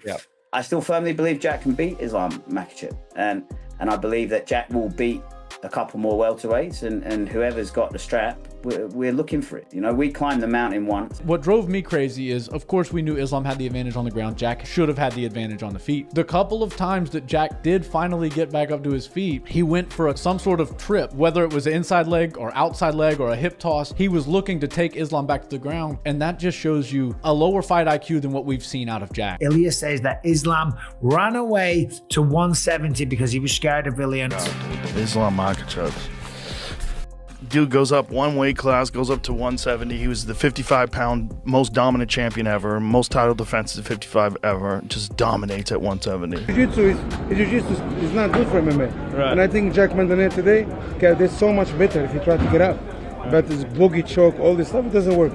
Yeah. I still firmly believe Jack can beat Islam Makhachev, and I believe that Jack will beat a couple more welterweights, and whoever's got the strap, we're looking for it. You know, we climbed the mountain once. What drove me crazy is, of course, we knew Islam had the advantage on the ground. Jack should have had the advantage on the feet. The couple of times that Jack did finally get back up to his feet, he went for some sort of trip, whether it was an inside leg or outside leg or a hip toss. He was looking to take Islam back to the ground, and that just shows you a lower fight IQ than what we've seen out of Jack. Ilya says that Islam ran away to 170 because he was scared of Ilya. Islam Makhachev. Dude goes up one weight class, goes up to 170. He was the 55-pound most dominant champion ever, most title defenses at 55 ever. Just dominates at 170. Jiu-jitsu is not good for MMA. Right. And I think Jack Mandane today is so much better if he tried to get up. But this boogie choke, all this stuff, it doesn't work.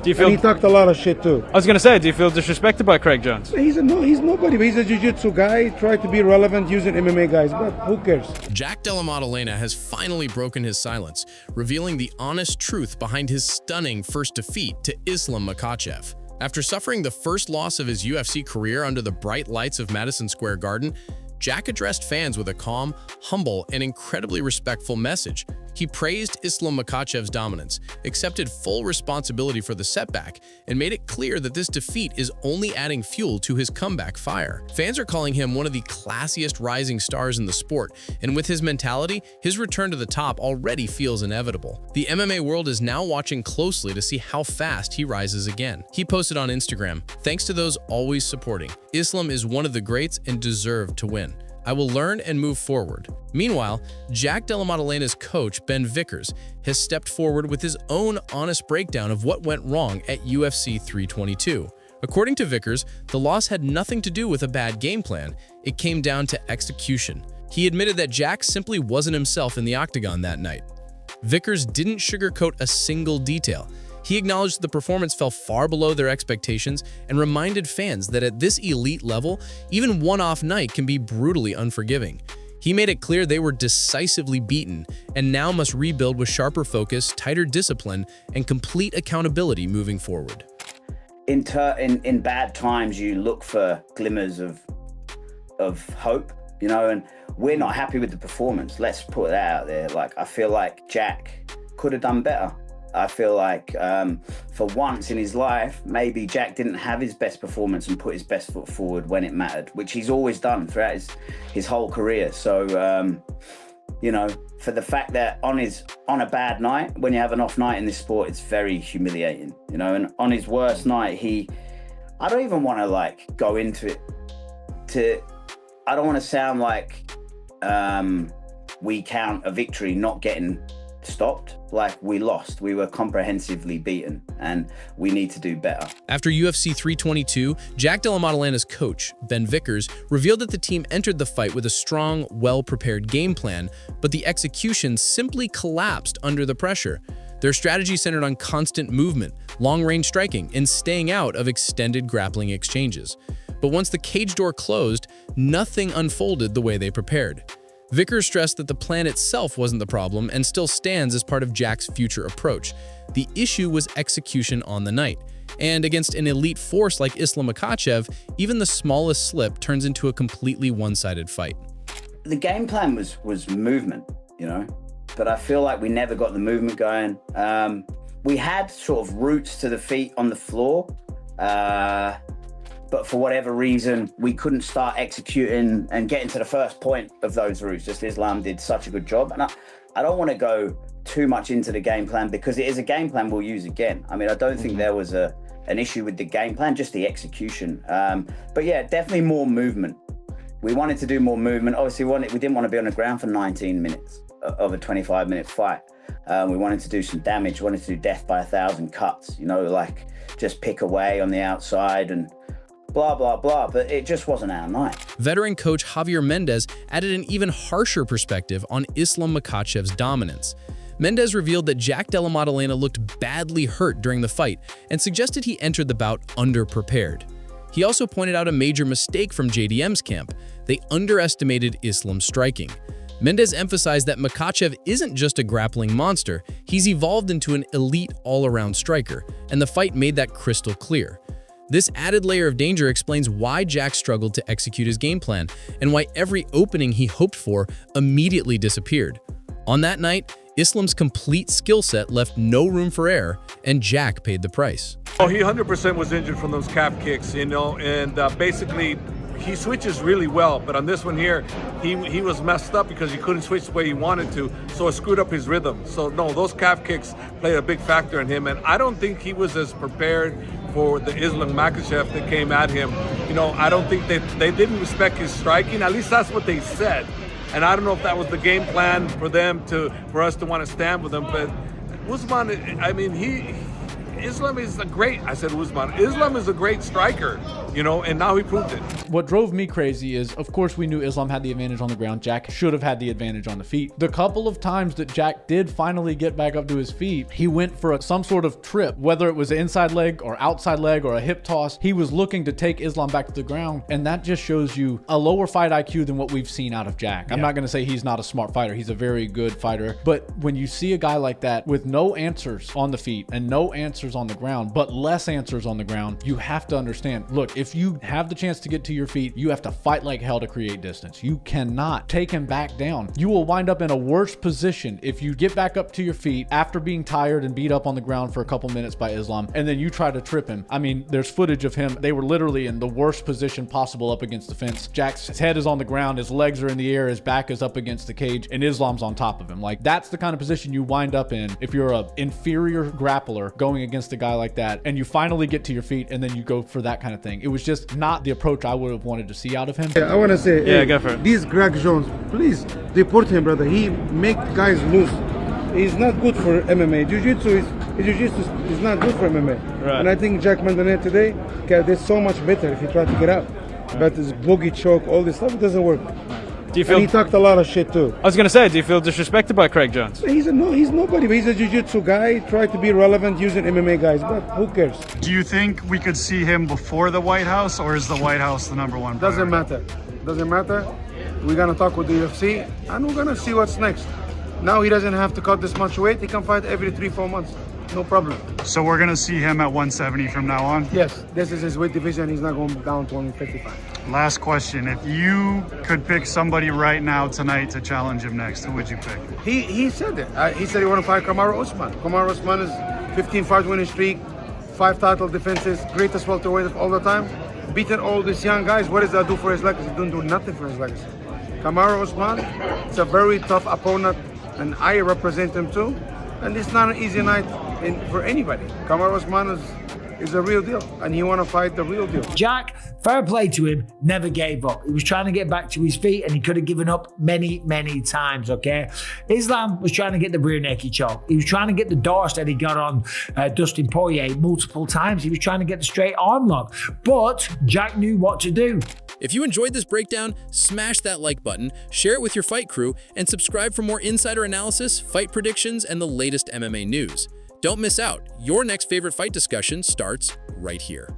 Do you feel? And he talked a lot of shit too. I was gonna say, do you feel disrespected by Craig Jones? He's nobody. But he's a jiu-jitsu guy. Tried to be relevant using MMA guys, but who cares? Jack Della Maddalena has finally broken his silence, revealing the honest truth behind his stunning first defeat to Islam Makhachev. After suffering the first loss of his UFC career under the bright lights of Madison Square Garden, Jack addressed fans with a calm, humble, and incredibly respectful message. He praised Islam Makhachev's dominance, accepted full responsibility for the setback, and made it clear that this defeat is only adding fuel to his comeback fire. Fans are calling him one of the classiest rising stars in the sport, and with his mentality, his return to the top already feels inevitable. The MMA world is now watching closely to see how fast he rises again. He posted on Instagram, "Thanks to those always supporting. Islam is one of the greats and deserved to win. I will learn and move forward." Meanwhile, Jack Della Maddalena's coach, Ben Vickers, has stepped forward with his own honest breakdown of what went wrong at UFC 322. According to Vickers, the loss had nothing to do with a bad game plan. It came down to execution. He admitted that Jack simply wasn't himself in the octagon that night. Vickers didn't sugarcoat a single detail. He acknowledged the performance fell far below their expectations and reminded fans that at this elite level, even one-off night can be brutally unforgiving. He made it clear they were decisively beaten and now must rebuild with sharper focus, tighter discipline, and complete accountability moving forward. In bad times, you look for glimmers of hope, you know, and we're not happy with the performance. Let's put that out there. Like, I feel like Jack could have done better. I feel like for once in his life, maybe Jack didn't have his best performance and put his best foot forward when it mattered, which he's always done throughout his whole career. So, you know, for the fact that on a bad night, when you have an off night in this sport, it's very humiliating, you know, and on his worst night, I don't even want to like go into it I don't want to sound like we count a victory not getting stopped. Like, we lost. We were comprehensively beaten, and we need to do better. After UFC 322, Jack Della Maddalena's coach, Ben Vickers, revealed that the team entered the fight with a strong, well-prepared game plan, but the execution simply collapsed under the pressure. Their strategy centered on constant movement, long-range striking, and staying out of extended grappling exchanges. But once the cage door closed, nothing unfolded the way they prepared. Vickers stressed that the plan itself wasn't the problem and still stands as part of Jack's future approach. The issue was execution on the night. And against an elite force like Islam Makhachev, even the smallest slip turns into a completely one-sided fight. The game plan was movement, you know, but I feel like we never got the movement going. We had sort of roots to the feet on the floor, but for whatever reason, we couldn't start executing and getting to the first point of those routes. Just Islam did such a good job. And I don't want to go too much into the game plan because it is a game plan we'll use again. I mean, I don't think there was an issue with the game plan, just the execution. But yeah, definitely more movement. We wanted to do more movement. Obviously, we didn't want to be on the ground for 19 minutes of a 25-minute fight. We wanted to do some damage. We wanted to do death by 1,000 cuts, you know, like just pick away on the outside and blah, blah, blah, but it just wasn't our night. Veteran coach Javier Mendez added an even harsher perspective on Islam Makhachev's dominance. Mendez revealed that Jack Della Maddalena looked badly hurt during the fight and suggested he entered the bout underprepared. He also pointed out a major mistake from JDM's camp. They underestimated Islam's striking. Mendez emphasized that Makhachev isn't just a grappling monster, he's evolved into an elite all-around striker, and the fight made that crystal clear. This added layer of danger explains why Jack struggled to execute his game plan and why every opening he hoped for immediately disappeared. On that night, Islam's complete skill set left no room for error, and Jack paid the price. Oh, he 100% was injured from those calf kicks, you know, and basically he switches really well, but on this one here, he was messed up because he couldn't switch the way he wanted to, so it screwed up his rhythm. So no, those calf kicks played a big factor in him, and I don't think he was as prepared for the Islam Makhachev that came at him. You know, I don't think they didn't respect his striking. At least that's what they said. And I don't know if that was the game plan for them for us to want to stand with him. But Usman, I mean, Islam is a great, I said Usman, Islam is a great striker, you know, and now he proved it. What drove me crazy is, of course, we knew Islam had the advantage on the ground. Jack should have had the advantage on the feet. The couple of times that Jack did finally get back up to his feet, he went for some sort of trip, whether it was an inside leg or outside leg or a hip toss. He was looking to take Islam back to the ground, and that just shows you a lower fight IQ than what we've seen out of Jack. I'm not going to say he's not a smart fighter. He's a very good fighter. But when you see a guy like that with no answers on the feet and no answers on the ground, but less answers on the ground, you have to understand, look, if you have the chance to get to your feet, you have to fight like hell to create distance. You cannot take him back down. You will wind up in a worse position if you get back up to your feet after being tired and beat up on the ground for a couple minutes by Islam, and then you try to trip him. I mean, there's footage of him. They were literally in the worst position possible up against the fence. Jack's head is on the ground, his legs are in the air, his back is up against the cage, and Islam's on top of him. Like, that's the kind of position you wind up in if you're an inferior grappler going against a guy like that, and you finally get to your feet and then you go for that kind of thing. It was just not the approach I would have wanted to see out of him. Yeah, I want to say, Yeah, go for it. These Greg Jones, please deport him, brother. He make guys lose. He's not good for MMA. Jiu-Jitsu is not good for MMA. Right. And I think Jack Mandanet today, there's so much better if he try to get up. But this boogie choke, all this stuff, it doesn't work. Do you And he feel? talked a lot of shit too. I was gonna say, do you feel disrespected by Craig Jones? He's nobody, but he's a jiu-jitsu guy. Try to be relevant using MMA guys, but who cares? Do you think we could see him before the White House, or is the White House the number one priority? Doesn't matter. Doesn't matter. We're gonna talk with the UFC, and we're gonna see what's next. Now he doesn't have to cut this much weight. He can fight every 3-4 months. No problem. So we're going to see him at 170 from now on? Yes, this is his weight division. He's not going down to 155. Last question. If you could pick somebody right now tonight to challenge him next, who would you pick? He said it. He said he want to fight Kamaru Usman. Kamaru Usman is 15 fight winning streak, 5 title defenses, greatest welterweight of all the time. Beating all these young guys. What does that do for his legacy? It don't do nothing for his legacy. Kamaru Usman, it's a very tough opponent, and I represent him too. And it's not an easy night for anybody. Kamaru Usman is a real deal, and he want to fight the real deal. Jack, fair play to him, never gave up. He was trying to get back to his feet, and he could have given up many, many times, okay? Islam was trying to get the rear naked choke. He was trying to get the doorstep he got on Dustin Poirier multiple times. He was trying to get the straight arm lock, but Jack knew what to do. If you enjoyed this breakdown, smash that like button, share it with your fight crew, and subscribe for more insider analysis, fight predictions, and the latest MMA news. Don't miss out. Your next favorite fight discussion starts right here.